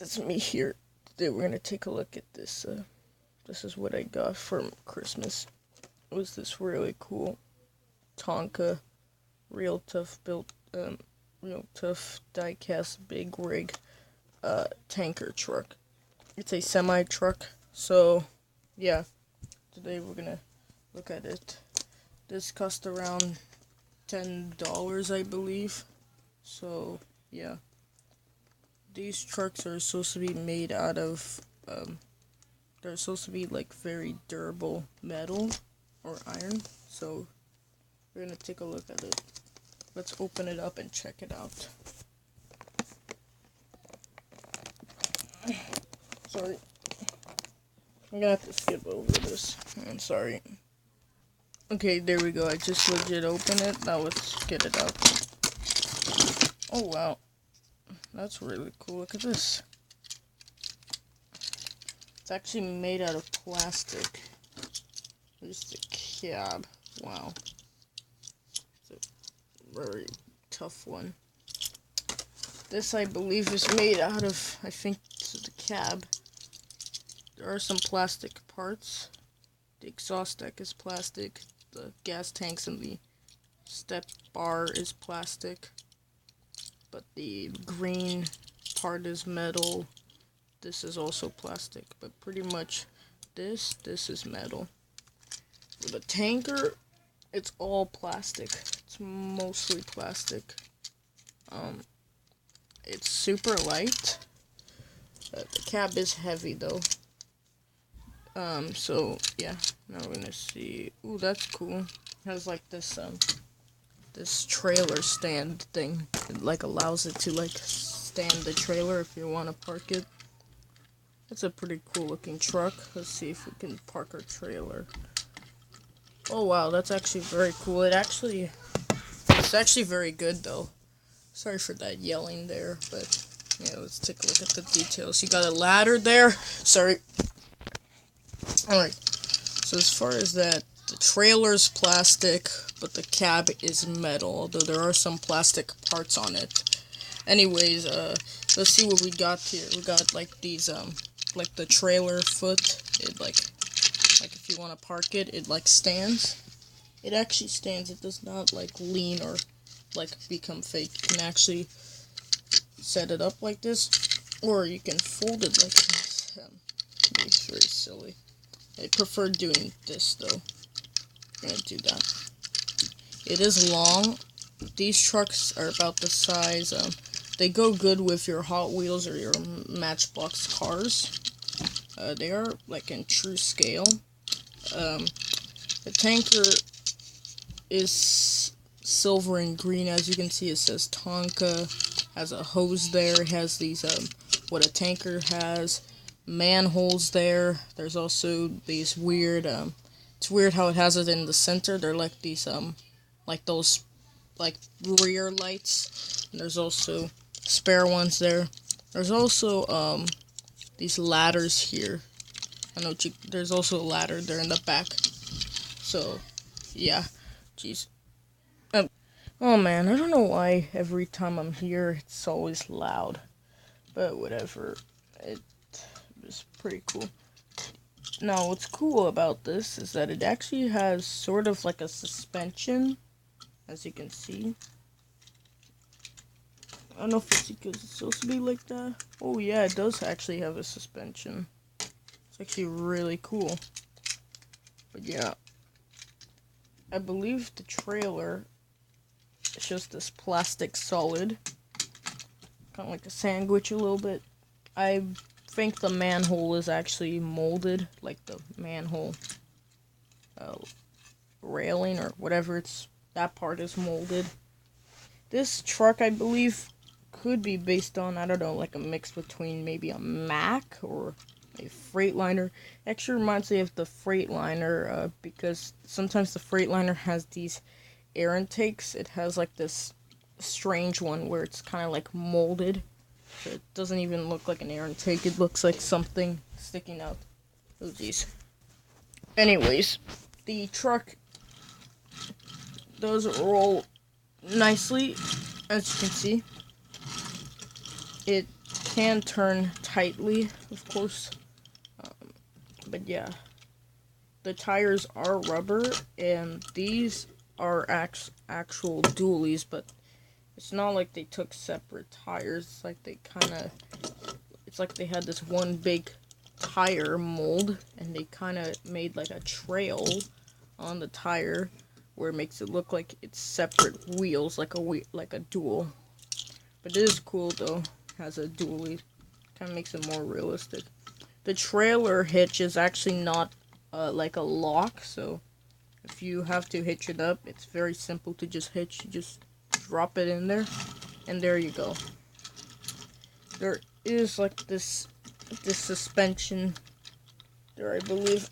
that's me here. Today we're gonna take a look at this. This is what I got for Christmas. It was this really cool Tonka, real tough diecast big rig, tanker truck. It's a semi truck. So, yeah. Today we're gonna look at it. This cost around $10, I believe. So, yeah. These trucks are supposed to be made out of, they're supposed to be like very durable metal or iron. So, we're gonna take a look at it. Let's open it up and check it out. Sorry. I'm gonna have to skip over this. I'm sorry. Okay, there we go. I just legit opened it. Now let's get it out. Oh, wow. That's really cool. Look at this. It's actually made out of plastic. There's the cab. Wow. It's a very tough one. This, I believe, is made out of, I think, the cab. There are some plastic parts. The exhaust deck is plastic. The gas tanks and the step bar is plastic. But the green part is metal. This is also plastic. But pretty much this is metal. For the tanker, it's all plastic. It's mostly plastic. It's super light. The cab is heavy though. So yeah, now we're gonna see. Ooh, that's cool. It has like this this trailer stand thing. It like allows it to like stand the trailer if you want to park it. That's a pretty cool looking truck. Let's see if we can park our trailer. Oh wow, that's actually very cool. It's actually very good though. Sorry for that yelling there, but yeah, let's take a look at the details. You got a ladder there. Sorry. Alright, so as far as that, the trailer's plastic, but the cab is metal, although there are some plastic parts on it. Anyways, let's see what we got here. We got like these, like the trailer foot. It like if you want to park it, it like stands. It actually stands. It does not like lean or like become fake. You can actually set it up like this, or you can fold it like this. It's very silly. I prefer doing this though. I'm gonna do that. It is long. These trucks are about the size. They go good with your Hot Wheels or your Matchbox cars. They are like in true scale. The tanker is silver and green. As you can see, it says Tonka. Has a hose there. It has these what a tanker has. Manholes there. There's also these weird it's weird how it has it in the center. They're like these like those like rear lights. And there's also spare ones there. There's also these ladders here. There's also a ladder there in the back. So yeah, jeez. Oh man, I don't know why every time I'm here it's always loud, but whatever. It's pretty cool. Now, what's cool about this is that it actually has sort of like a suspension, as you can see. I don't know if it's because it's supposed to be like that. Oh yeah, it does actually have a suspension. It's actually really cool. But yeah, I believe the trailer is just this plastic solid, kind of like a sandwich a little bit. I think the manhole is actually molded, like the manhole railing or whatever, that part is molded. This truck, I believe, could be based on, I don't know, like a mix between maybe a Mack or a Freightliner. Actually reminds me of the Freightliner, because sometimes the Freightliner has these air intakes. It has like this strange one where it's kind of like molded. It doesn't even look like an air intake. It looks like something sticking out. Oh, jeez. Anyways, the truck does roll nicely, as you can see. It can turn tightly, of course. But yeah, the tires are rubber, and these are actual dualies, but it's not like they took separate tires. It's like it's like they had this one big tire mold, and they kind of made like a trail on the tire where it makes it look like it's separate wheels, like a dual. But it is cool though. Has a dually, kind of makes it more realistic. The trailer hitch is actually not like a lock, so if you have to hitch it up, it's very simple to just hitch. You just drop it in there, and there you go. There is like this suspension there, I believe.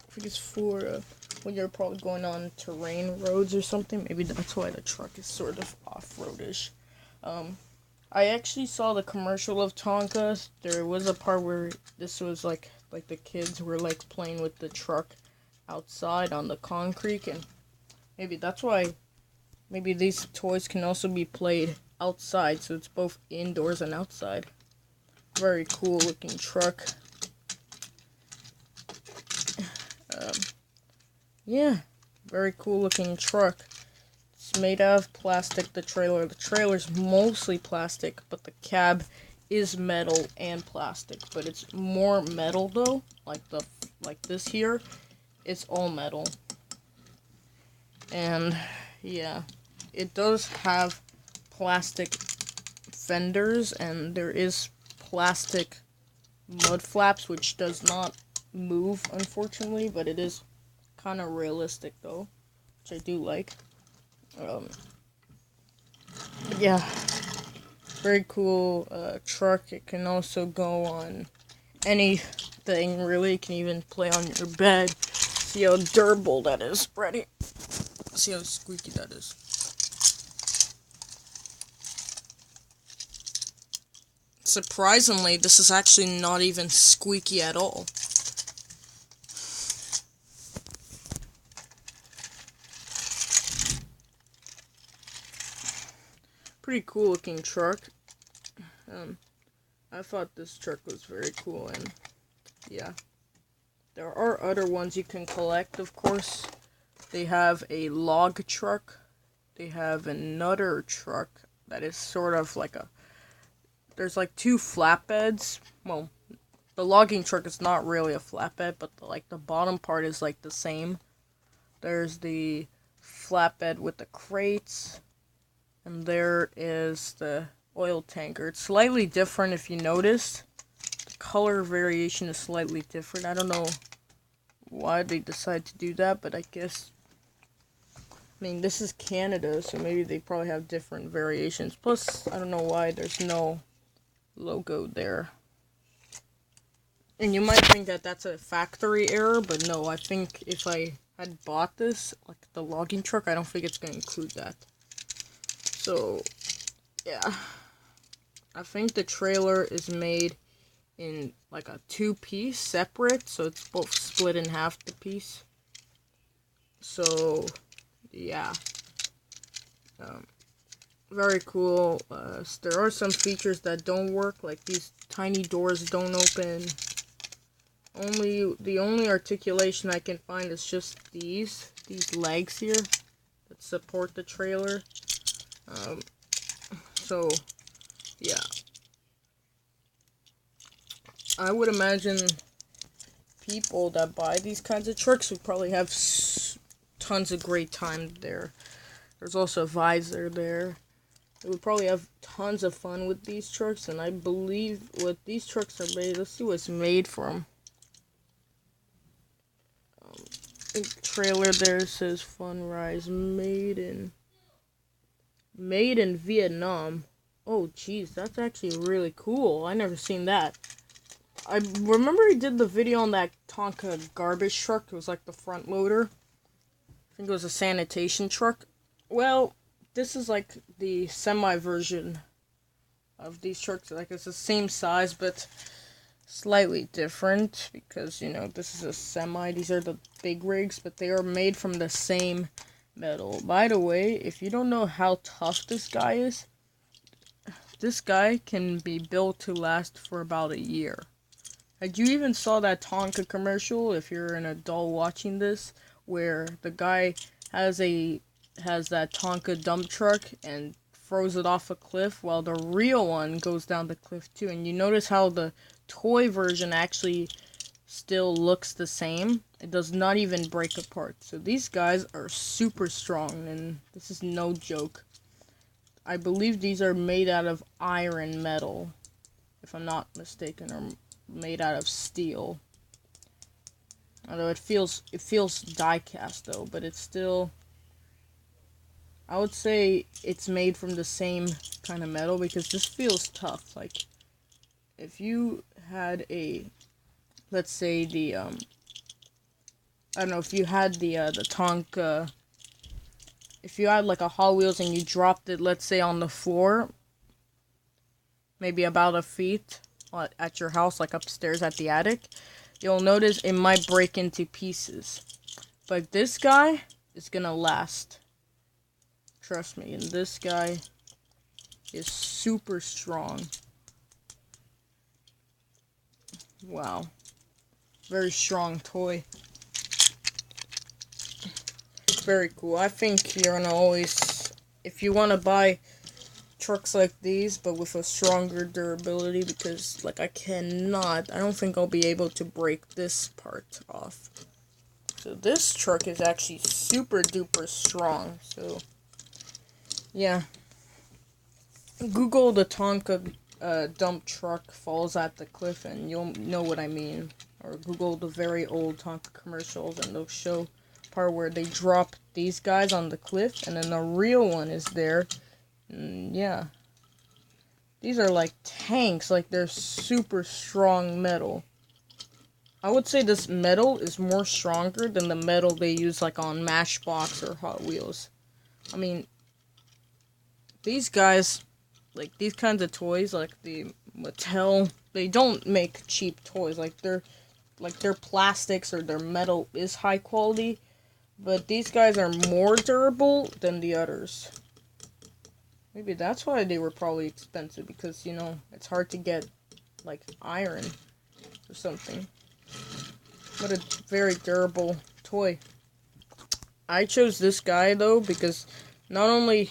I think it's for when you're probably going on terrain roads or something. Maybe that's why the truck is sort of off-roadish. I actually saw the commercial of Tonka. There was a part where this was like the kids were like playing with the truck outside on the concrete, and maybe that's why maybe these toys can also be played outside, so it's both indoors and outside. Very cool looking truck. Yeah, very cool looking truck. It's made out of plastic, the trailer's mostly plastic, but the cab is metal and plastic, but it's more metal though, like this here, it's all metal. And yeah, it does have plastic fenders, and there is plastic mud flaps, which does not move, unfortunately, but it is kind of realistic though, which I do like. Yeah, very cool truck. It can also go on anything, really. It can even play on your bed. See how durable that is. Ready? See how squeaky that is. Surprisingly, this is actually not even squeaky at all. Pretty cool looking truck. I thought this truck was very cool, and yeah. There are other ones you can collect, of course. They have a log truck. They have another truck that is sort of like there's like two flatbeds. Well, the logging truck is not really a flatbed, but the bottom part is like the same. There's the flatbed with the crates, and there is the oil tanker. It's slightly different if you notice. The color variation is slightly different. I don't know why they decide to do that, but I guess, I mean, this is Canada, so maybe they probably have different variations. Plus, I don't know why there's no logo there. And you might think that that's a factory error, but no, I think if I had bought this, like the logging truck, I don't think it's going to include that. So, yeah. I think the trailer is made in like a two-piece separate, so it's both split in half the piece. So, yeah. Very cool. There are some features that don't work, like these tiny doors don't open. The only articulation I can find is just these legs here that support the trailer. So, yeah. I would imagine people that buy these kinds of trucks would probably have tons of great time there. There's also a visor there. They would probably have tons of fun with these trucks, and I believe what these trucks are made. Let's see what it's made from. The trailer there says Funrise, made in Vietnam. Oh, jeez, that's actually really cool. I never seen that. I remember he did the video on that Tonka garbage truck. It was like the front loader. I think it was a sanitation truck. Well, this is like the semi version of these trucks. Like, it's the same size, but slightly different, because, you know, this is a semi. These are the big rigs, but they are made from the same metal. By the way, if you don't know how tough this guy is, this guy can be built to last for about a year. Like, you even saw that Tonka commercial, if you're an adult watching this, where the guy has that Tonka dump truck and throws it off a cliff while the real one goes down the cliff too. And you notice how the toy version actually still looks the same. It does not even break apart. So these guys are super strong, and this is no joke. I believe these are made out of iron metal, if I'm not mistaken, or made out of steel. Although it feels diecast though, but it's still, I would say it's made from the same kind of metal, because this feels tough. Like, if you had a, let's say the I don't know, if you had the Tonka, if you had like a Hot Wheels and you dropped it, let's say on the floor, maybe about a feet at your house, like upstairs at the attic, you'll notice it might break into pieces. But this guy is gonna last. Trust me, and this guy is super strong. Wow. Very strong toy. Very cool. I think you're gonna always, if you want to buy trucks like these, but with a stronger durability, because, like, I don't think I'll be able to break this part off. So this truck is actually super duper strong. So, yeah. Google the Tonka dump truck falls at the cliff and you'll know what I mean. Or Google the very old Tonka commercials and they'll show part where they drop these guys on the cliff and then the real one is there. And yeah. These are like tanks, like they're super strong metal. I would say this metal is more stronger than the metal they use like on Matchbox or Hot Wheels. I mean, these guys, like these kinds of toys, like the Mattel, they don't make cheap toys. Like their plastics or their metal is high quality, but these guys are more durable than the others. Maybe that's why they were probably expensive, because, you know, it's hard to get, like, iron or something. What a very durable toy. I chose this guy, though, because not only,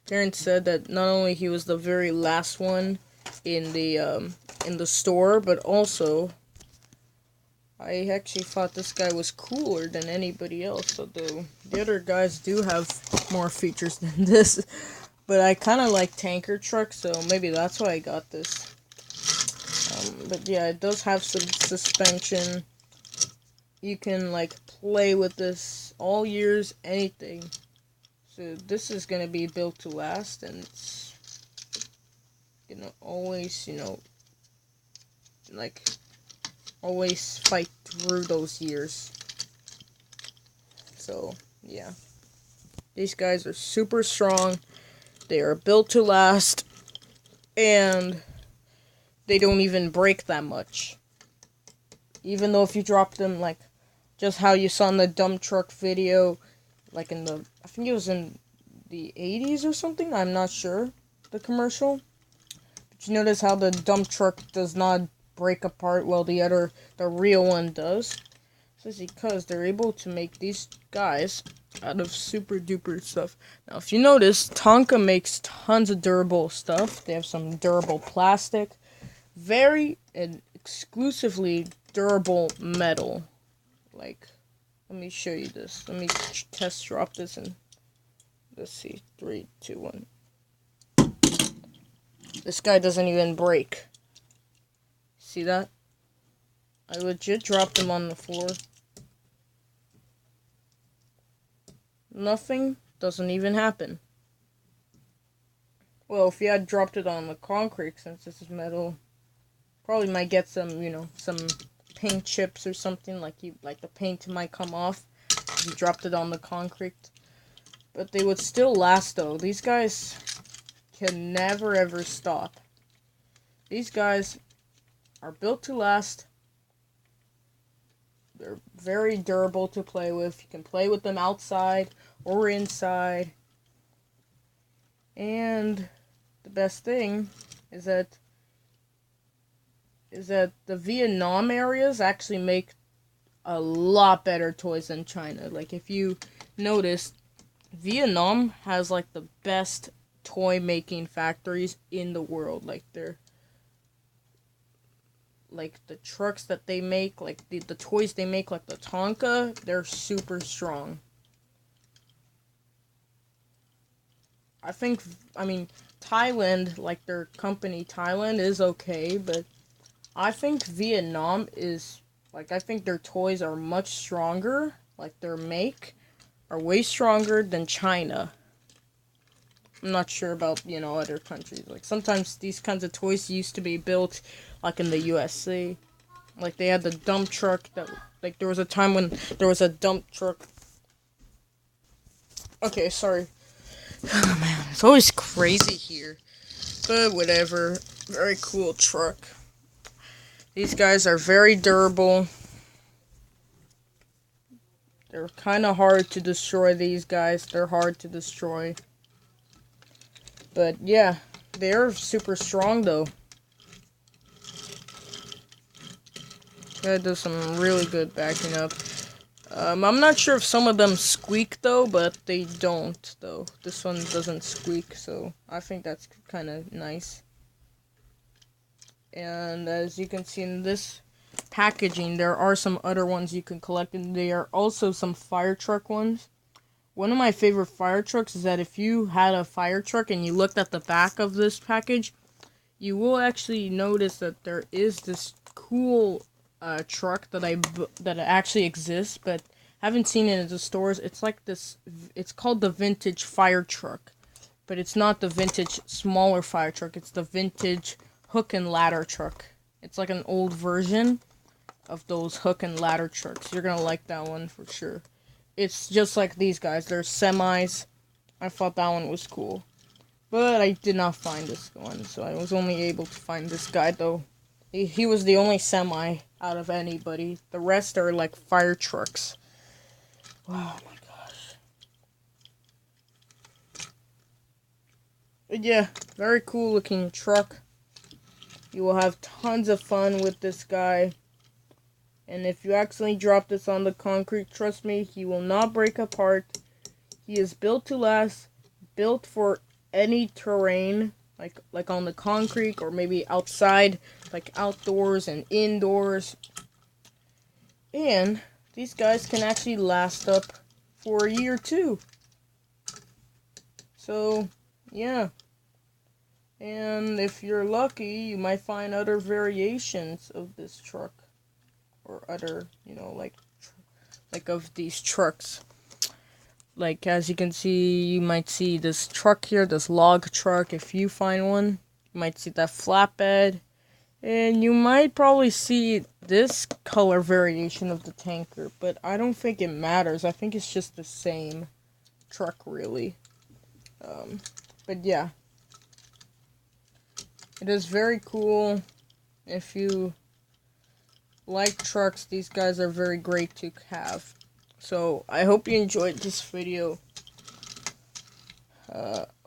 parents said that not only he was the very last one in the store, but also I actually thought this guy was cooler than anybody else, although the other guys do have more features than this. But I kind of like tanker trucks, so maybe that's why I got this. But yeah, it does have some suspension. You can, like, play with this all years, anything. So this is going to be built to last, and it's gonna always, you know, like, always fight through those years. So, yeah. These guys are super strong. They are built to last. And they don't even break that much. Even though if you drop them, like, just how you saw in the dump truck video, like in the, I think it was in the 80s or something, I'm not sure, the commercial. But you notice how the dump truck does not break apart while the real one does. This is because they're able to make these guys out of super duper stuff. Now, if you notice, Tonka makes tons of durable stuff. They have some durable plastic, very and exclusively durable metal. Like, let me show you this. Let me test drop this and let's see. 3, 2, 1. This guy doesn't even break. See that? I legit dropped him on the floor. Nothing doesn't even happen. Well, if you had dropped it on the concrete, since this is metal, probably might get some, you know, some paint chips or something, like the paint might come off if you dropped it on the concrete. But they would still last, though. These guys can never ever stop. These guys are built to last. They're very durable to play with. You can play with them outside or inside. And best thing is that the Vietnam areas actually make a lot better toys than China. Like, if you notice, Vietnam has like the best toy making factories in the world. Like, they're like the trucks that they make, like the toys they make, like the Tonka, they're super strong. I mean, Thailand, like their company Thailand is okay, but I think Vietnam is, like, I think their toys are much stronger, like their make are way stronger than China. I'm not sure about, other countries. Like, sometimes these kinds of toys used to be built, like, in the USA. Like, they had the dump truck that, like, there was a time when there was a dump truck. Okay, sorry. Oh, man, it's always crazy here. But whatever. Very cool truck. These guys are very durable. They're kind of hard to destroy, these guys. They're hard to destroy. But, yeah, they're super strong, though. That does some really good backing up. I'm not sure if some of them squeak, though, but they don't, though. This one doesn't squeak, so I think that's kind of nice. And as you can see in this packaging, there are some other ones you can collect, and they are also some fire truck ones. One of my favorite fire trucks is that if you had a fire truck and you looked at the back of this package, you will actually notice that there is this cool truck that actually exists, but haven't seen it in the stores. It's like this. It's called the vintage fire truck, but it's not the vintage smaller fire truck. It's the vintage hook and ladder truck. It's like an old version of those hook and ladder trucks. You're gonna like that one for sure. It's just like these guys. They're semis. I thought that one was cool. But I did not find this one, so I was only able to find this guy, though. He was the only semi out of anybody. The rest are like fire trucks. Oh my gosh. But yeah, very cool looking truck. You will have tons of fun with this guy. And if you accidentally drop this on the concrete, trust me, he will not break apart. He is built to last, built for any terrain, like on the concrete or maybe outside, like outdoors and indoors. And these guys can actually last up for a year too. So, yeah. And if you're lucky, you might find other variations of this truck. Or other, like of these trucks. Like, as you can see, you might see this truck here, this log truck. If you find one, you might see that flatbed. And you might probably see this color variation of the tanker. But I don't think it matters. I think it's just the same truck, really. But yeah. It is very cool. If you like trucks, these guys are very great to have. So, I hope you enjoyed this video.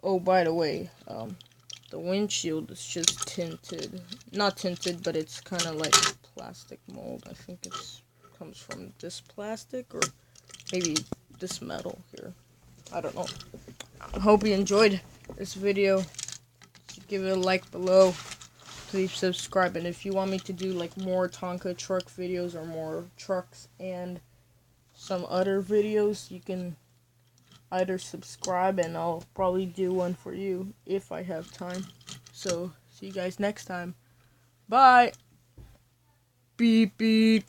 Oh, by the way, the windshield is just tinted. Not tinted, but it's kind of like plastic mold. I think it comes from this plastic, or maybe this metal here. I don't know. I hope you enjoyed this video. Give it a like below. Please subscribe, and if you want me to do like more Tonka truck videos or more trucks and some other videos, you can either subscribe and I'll probably do one for you if I have time. So, see you guys next time. Bye! Beep beep.